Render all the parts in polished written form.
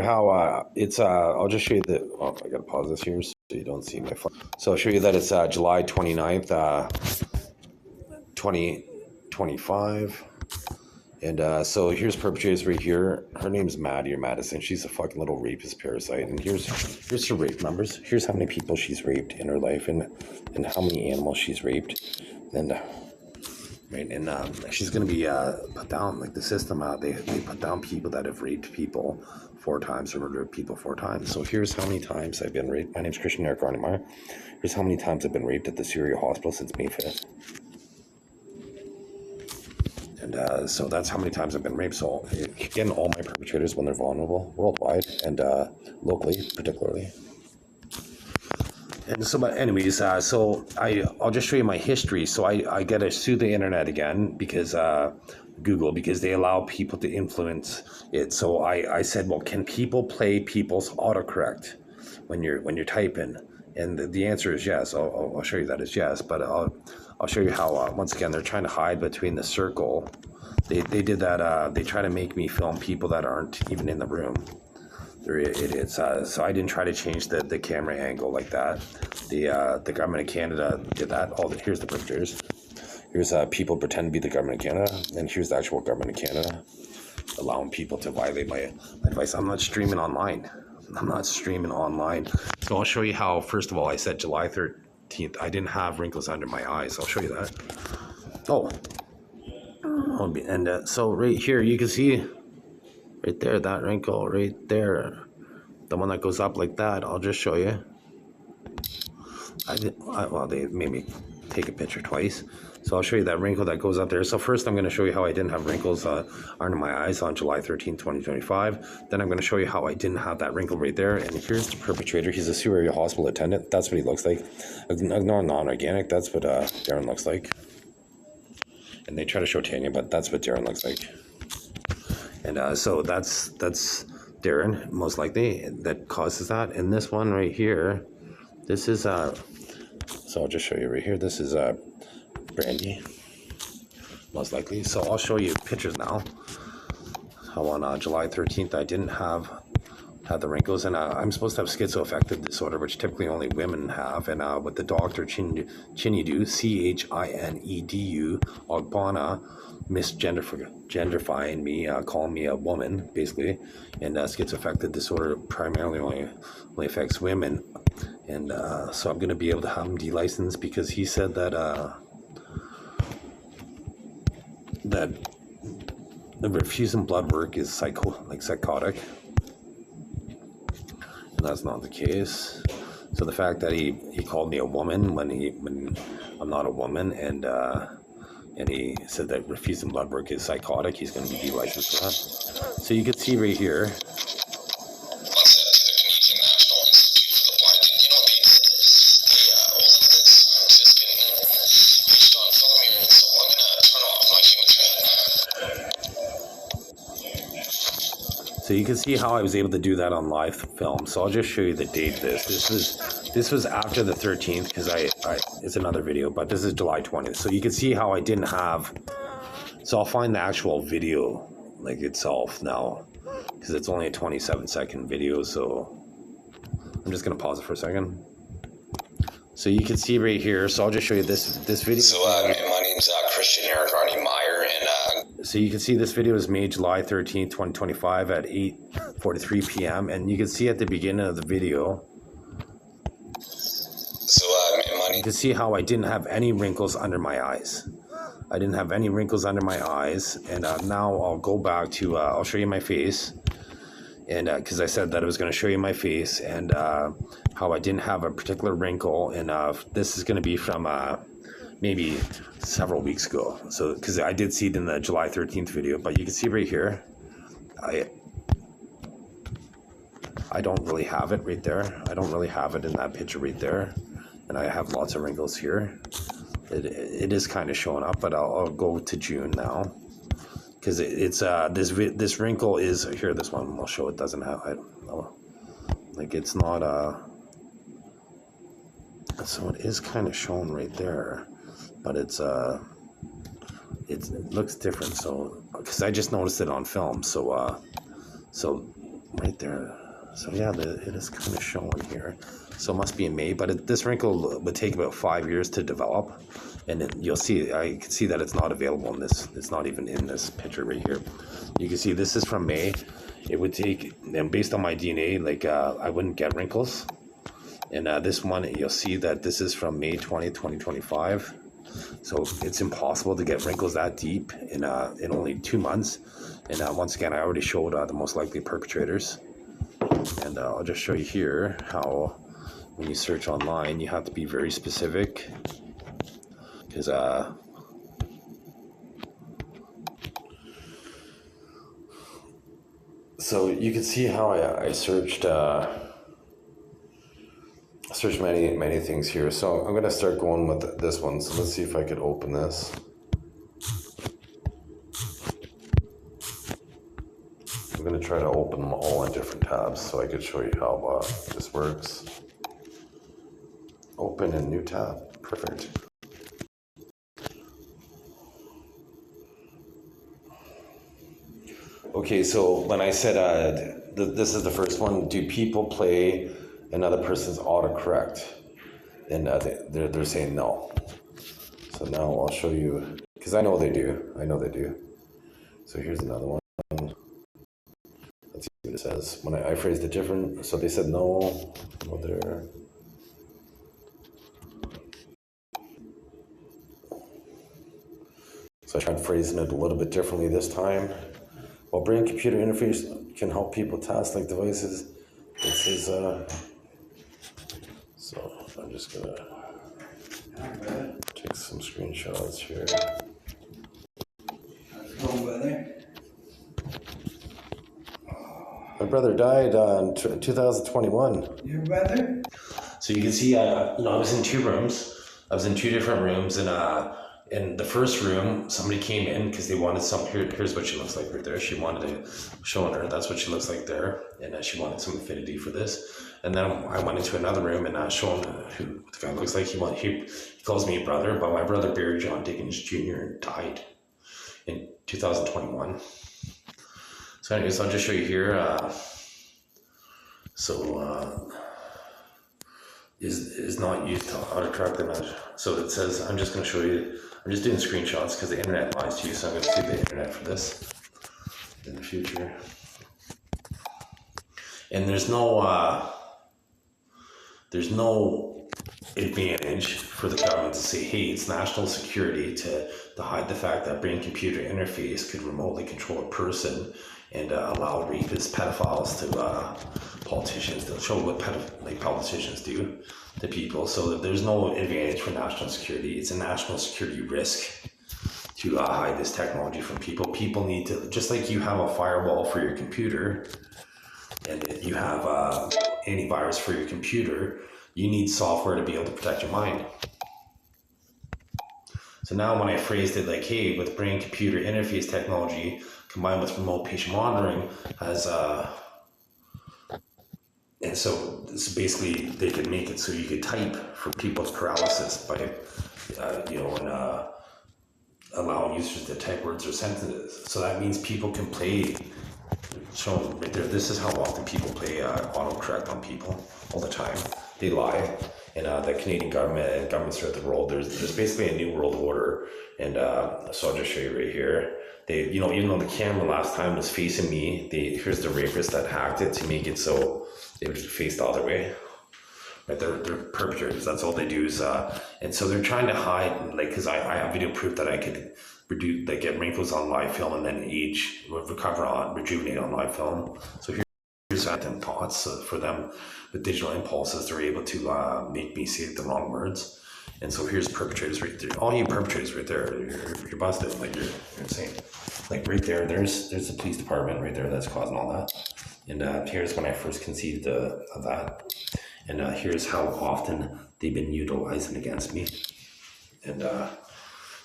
how it's I'll just show you the I gotta pause this here so you don't see my phone. So I'll show you that it's July 29th 2025, and so here's perpetrators right here. Her name's Maddie or Madison. She's a fucking little rapist parasite, and here's her rape numbers. Here's how many people she's raped in her life, and how many animals she's raped. And right, and she's gonna be put down. Like the system, they put down people that have raped people 4 times or murdered people 4 times. So here's how many times I've been raped. My name's Christian Eric Arnemeyer. Here's how many times I've been raped at the Syria hospital since May 5th. And so that's how many times I've been raped. So again, all my perpetrators, when they're vulnerable, worldwide and locally, particularly. And so, but anyways, so I'll just show you my history. So I gotta sue the internet again because Google, because they allow people to influence it. So I said, well, can people play people's autocorrect when you're typing? And the answer is yes. I'll show you that is yes. But I'll show you how once again they're trying to hide between the circle. They did that. They try to make me film people that aren't even in the room. They're idiots. So I didn't try to change the camera angle like that. The government of Canada did that. Here's the pictures. Here's people pretend to be the government of Canada, and here's the actual government of Canada allowing people to violate my advice. I'm not streaming online. So I'll show you how. First of all, I said July 13th. I didn't have wrinkles under my eyes. I'll show you that. And so right here you can see. Right there, that wrinkle right there, the one that goes up like that. I'll just show you. Well, they made me take a picture twice, so I'll show you that wrinkle that goes up there. So first, I'm going to show you how I didn't have wrinkles under my eyes on July 13th, 2025. Then I'm going to show you how I didn't have that wrinkle right there. And here's the perpetrator. He's a Syria hospital attendant. That's what he looks like. Ignore non-organic. That's what Darren looks like. And they try to show Tanya, but that's what Darren looks like. And so that's Darren, most likely, that causes that. And this one right here, this is so I'll just show you right here. This is Brandy, most likely. So I'll show you pictures now. How on July 13th I didn't have the wrinkles, and I'm supposed to have schizoaffective disorder, which typically only women have. And with the doctor Chinedu, Chinedu, Ogbonna, misgenderifying me, calling me a woman, basically. And schizoaffective disorder primarily only affects women. And so I'm going to be able to have him delicensed because he said that the refusing blood work is psychotic. And that's not the case. So the fact that he called me a woman when I'm not a woman, and he said that refusing blood work is psychotic, he's going to be delicensed for that. So you can see right here. So you can see how I was able to do that on live film. So I'll just show you the date. This was after the 13th because it's another video, but this is July 20th. So you can see how I didn't have. So I'll find the actual video like itself now because it's only a 27-second video. So I'm just gonna pause it for a second. So you can see right here. So I'll just show you this video. So my name's Christian Eric Arnemeyer, and so you can see this video was made July 13th, 2025 at 8:43 p.m. And you can see at the beginning of the video. So you can see how I didn't have any wrinkles under my eyes. I didn't have any wrinkles under my eyes. And now I'll go back to, I'll show you my face. And because I said that I was going to show you my face and how I didn't have a particular wrinkle. And this is going to be from maybe several weeks ago. So because I did see it in the July 13th video, but you can see right here, I don't really have it right there. I don't really have it in that picture right there. And I have lots of wrinkles here. It is kind of showing up, but I'll go to June now. Because it's this wrinkle is here. This one I'll show. It doesn't have. I don't know. Like it's not so it is kind of shown right there, but it looks different. So because I just noticed it on film. So right there. So yeah, it is kind of showing here. So it must be in May, but this wrinkle would take about 5 years to develop. And then you'll see, I can see that it's not available in this, it's not even in this picture right here. You can see this is from May. It would take, and based on my DNA, like I wouldn't get wrinkles. And this one, you'll see that this is from May 20th, 2025. So it's impossible to get wrinkles that deep in only 2 months. And once again, I already showed the most likely perpetrators. And I'll just show you here how when you search online, you have to be very specific. Because so you can see how I searched many things here. So I'm going to start going with this one. So let's see if I could open this. I'm going to try to open them all in different tabs so I could show you how this works. Open in new tab. Perfect. Okay, so when I said this is the first one, do people play another person's autocorrect? And they're saying no. So now I'll show you, because I know they do. So here's another one. Let's see what it says. When I phrased it different, so they said no. No there. So I tried phrasing it a little bit differently this time. While brain computer interface can help people task like devices, this is so I'm just gonna take some screenshots here. How's it going, brother? My brother died in 2021. Your brother? So you can see, I was in 2 rooms. I was in 2 different rooms, and in the first room, somebody came in because they wanted some. Here's what she looks like right there. She wanted to showing her. That's what she looks like there, and she wanted some affinity for this. And then I went into another room and showing who the guy looks like. He calls me brother, but my brother Barry John Dickens Jr. died in 2021. So anyways, I'll just show you here. Is not used to autocorrect the image. So it says, I'm just going to show you, I'm just doing screenshots because the internet lies to you, so I'm going to see the internet for this in the future. And there's no advantage for the government to say, hey, it's national security to hide the fact that brain-computer interface could remotely control a person and allow rapists, pedophiles to politicians. They'll show what politicians do to people. So that there's no advantage for national security. It's a national security risk to hide this technology from people. People need to, just like you have a firewall for your computer and you have antivirus for your computer, you need software to be able to protect your mind. So now when I phrased it like, hey, with brain-computer interface technology combined with remote patient monitoring and so basically they could make it so you could type for people's paralysis by, allowing users to type words or sentences. So that means people can play, shown right there, this is how often people play autocorrect on people all the time. They lie. And the Canadian government and governments throughout the world, there's basically a new world order. And so I'll just show you right here. They, even though the camera last time was facing me, here's the rapist that hacked it to make it so they would face the other way. Right, they're perpetrators. That's all they do is, and so they're trying to hide, because I have video proof that I could get wrinkles on live film and then rejuvenate on live film. So here's them thoughts for them with digital impulses. They're able to make me say the wrong words. And so here's perpetrators right there. All you perpetrators right there, you're busted. Like you're insane. Like right there, there's the police department right there that's causing all that. And here's when I first conceived of that. And here's how often they've been utilizing against me. And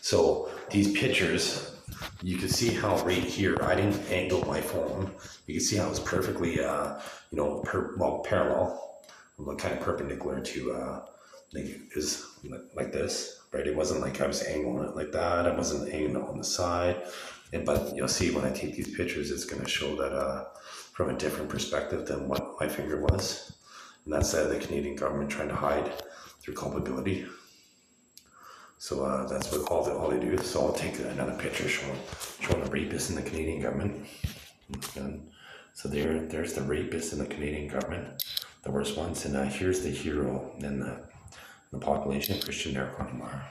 so these pictures, you can see how right here, I didn't angle my phone. You can see how it's perfectly, parallel, kind of perpendicular to, like this, right? It wasn't like I was angling it like that. I wasn't angling it on the side. But you'll see when I take these pictures, it's going to show that from a different perspective than what my finger was. And that's the Canadian government trying to hide their culpability. So that's what all they do. So I'll take another picture showing the rapist in the Canadian government. And so there's the rapist in the Canadian government, the worst ones. And here's the hero in the population, Christian Meyer.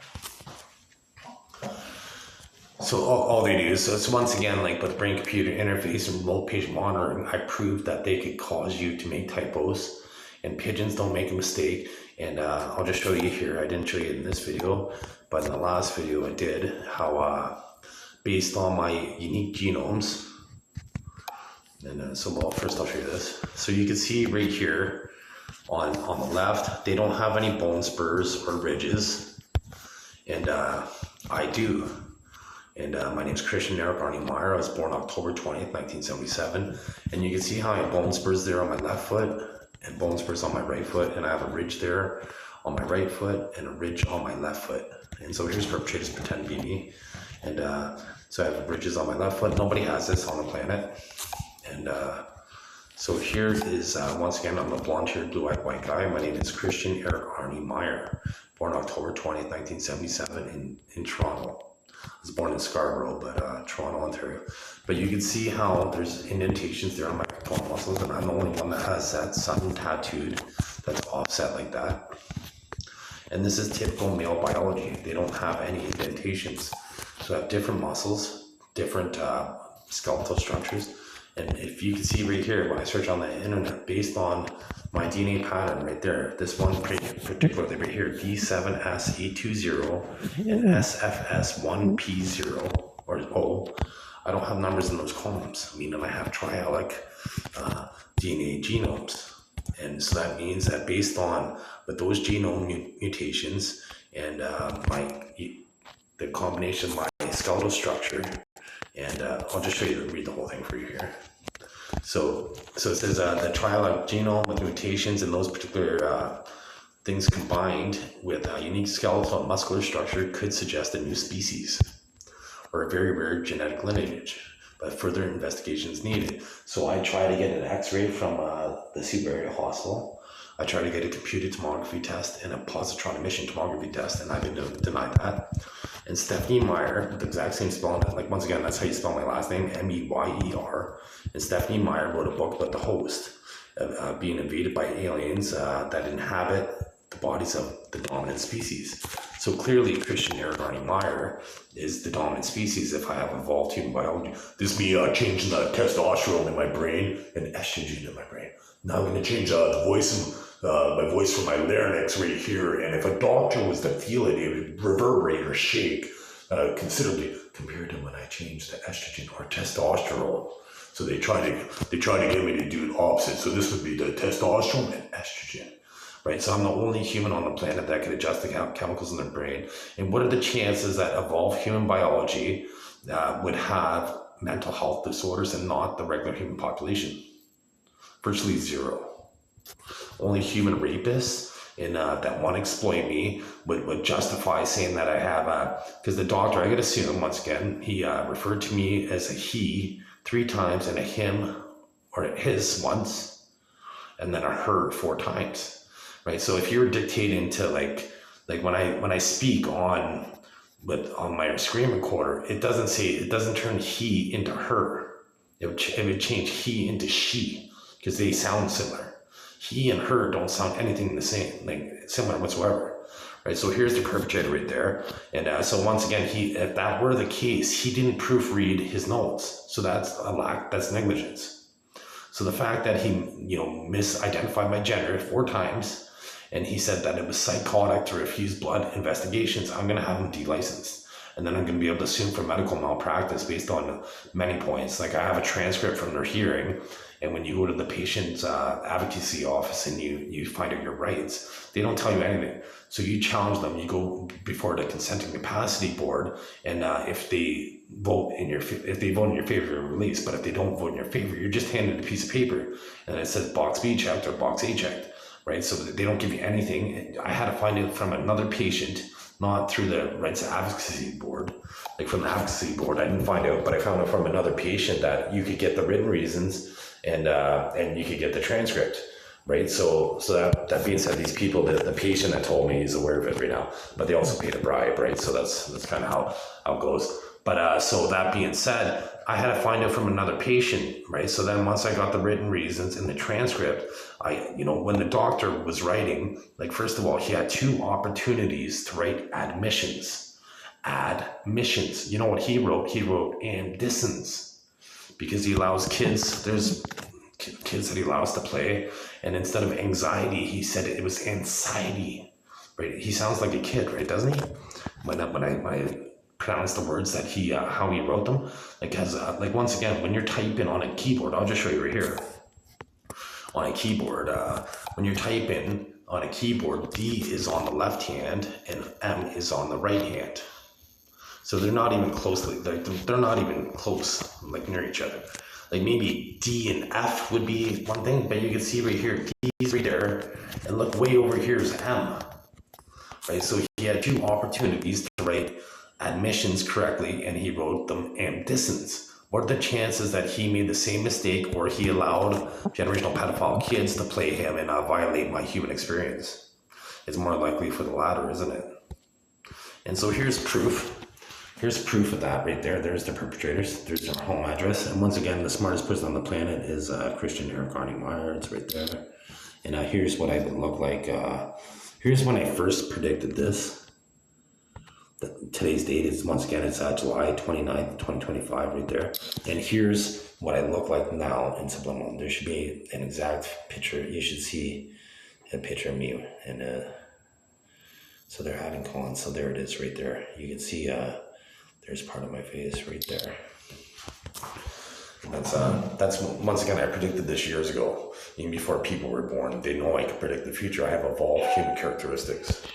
So all they do is, so it's once again, like with brain computer interface and remote patient monitoring, I proved that they could cause you to make typos, and pigeons don't make a mistake. And I'll just show you here. I didn't show you in this video, but in the last video I did, how based on my unique genomes, and so first I'll show you this. So you can see right here on the left, they don't have any bone spurs or ridges, and I do. And my name is Christian Eric Arnie Meyer. I was born October 20th, 1977. And you can see how I have bone spurs there on my left foot and bone spurs on my right foot. And I have a ridge there on my right foot and a ridge on my left foot. And so here's perpetrators pretend to be me. And so I have ridges on my left foot. Nobody has this on the planet. And so here is, once again, I'm a blonde-haired, blue-eyed white guy. My name is Christian Eric Arnie Meyer. Born October 20th, 1977 in Toronto. I was born in Scarborough, but Toronto, Ontario. But you can see how there's indentations there on my pectoral muscles, and I'm the only one that has that sun tattooed that's offset like that. And this is typical male biology. They don't have any indentations. So I have different muscles, different skeletal structures. And if you can see right here, when I search on the internet, based on my DNA pattern right there, this one particularly right here, D7S820 and SFS1P0 or O, I don't have numbers in those columns, meaning I have triallic DNA genomes. And so that means that based on with those genome mutations and the combination of my skeletal structure, and I'll just show you, read the whole thing for you here. So it says the triallic genome with mutations in those particular things combined with a unique skeletal and muscular structure could suggest a new species or a very rare genetic lineage, but further investigation is needed. So I try to get an x-ray from the Seabury Area Hospital. I try to get a computed tomography test and a positron emission tomography test, and I've been denied that. And Stephanie Meyer, with the exact same spelling, like once again, that's how you spell my last name, M-E-Y-E-R. And Stephanie Meyer wrote a book about the host being invaded by aliens that inhabit the bodies of the dominant species. So clearly, Christian Eric Arnie Meyer is the dominant species if I have evolved human biology. This me changing the testosterone in my brain and estrogen in my brain. Now I'm going to change the voice, my voice from my larynx right here. And if a doctor was to feel it, it would reverberate or shake considerably compared to when I changed to estrogen or testosterone. So they try to get me to do the opposite. So this would be the testosterone and estrogen. Right, so I'm the only human on the planet that can adjust the chemicals in their brain. And what are the chances that evolved human biology would have mental health disorders and not the regular human population? Virtually zero. Only human rapists and that want to exploit me would justify saying that I have because the doctor, I could assume, once again, he referred to me as a he 3 times and a him or a his once, and then a her 4 times. Right, so if you're dictating to like when I speak on my screen recorder, it doesn't turn he into her. It would change he into she because they sound similar. He and her don't sound anything the same, like similar whatsoever. Right, so here's the perpetrator right there, and so once again, if that were the case, he didn't proofread his notes, so that's that's negligence. So the fact that he misidentified my gender 4 times. And he said that it was psychotic to refuse blood investigations, I'm going to have him delicensed. And then I'm going to be able to sue him for medical malpractice based on many points. Like I have a transcript from their hearing. And when you go to the patient's advocacy office and you find out your rights, they don't tell you anything. So you challenge them. You go before the consenting capacity board. And if they vote in your favor, you're released. But if they don't vote in your favor, you're just handed a piece of paper. And it says box B checked or box A checked. Right, so they don't give you anything. I had to find it from another patient, not through the rights advocacy board. Like from the advocacy board, I didn't find out, but I found it from another patient that you could get the written reasons and you could get the transcript. Right, so that being said, these people, the patient that told me is aware of it right now, but they also paid a bribe, right? So that's kind of how it goes. But so that being said, I had to find out from another patient, right? So then once I got the written reasons in the transcript, when the doctor was writing, like, first of all, he had 2 opportunities to write admissions. Admissions. You know what he wrote? He wrote amdicins, because he allows kids, there's kids that he allows to play, and instead of anxiety, he said it was anxiety, right? He sounds like a kid, right? Doesn't he? When I pronounce the words that he how he wrote them, like, as like, once again, when you're typing on a keyboard, I'll just show you right here on a keyboard. When you're typing on a keyboard, D is on the left hand and M is on the right hand. So they're not even closely, like, they're not even close, like, near each other. Like, maybe D and F would be one thing, but you can see right here, D is right there, and look, way over here is M, right? So he had 2 opportunities to write admissions correctly, and he wrote them amdicins. What are the chances that he made the same mistake, or he allowed generational pedophile kids to play him and violate my human experience? It's more likely for the latter, isn't it? And so here's proof. Here's proof of that right there. There's the perpetrators. There's their home address. And once again, the smartest person on the planet is Christian Eric Meyer. It's right there. And here's what I would look like. Here's when I first predicted this. Today's date is, once again, it's July 29th, 2025 right there. And here's what I look like now in subliminal. There should be an exact picture. You should see a picture of me. And so they're having colons. So there it is right there. You can see there's part of my face right there. That's once again, I predicted this years ago, even before people were born. They know I can predict the future. I have evolved human characteristics.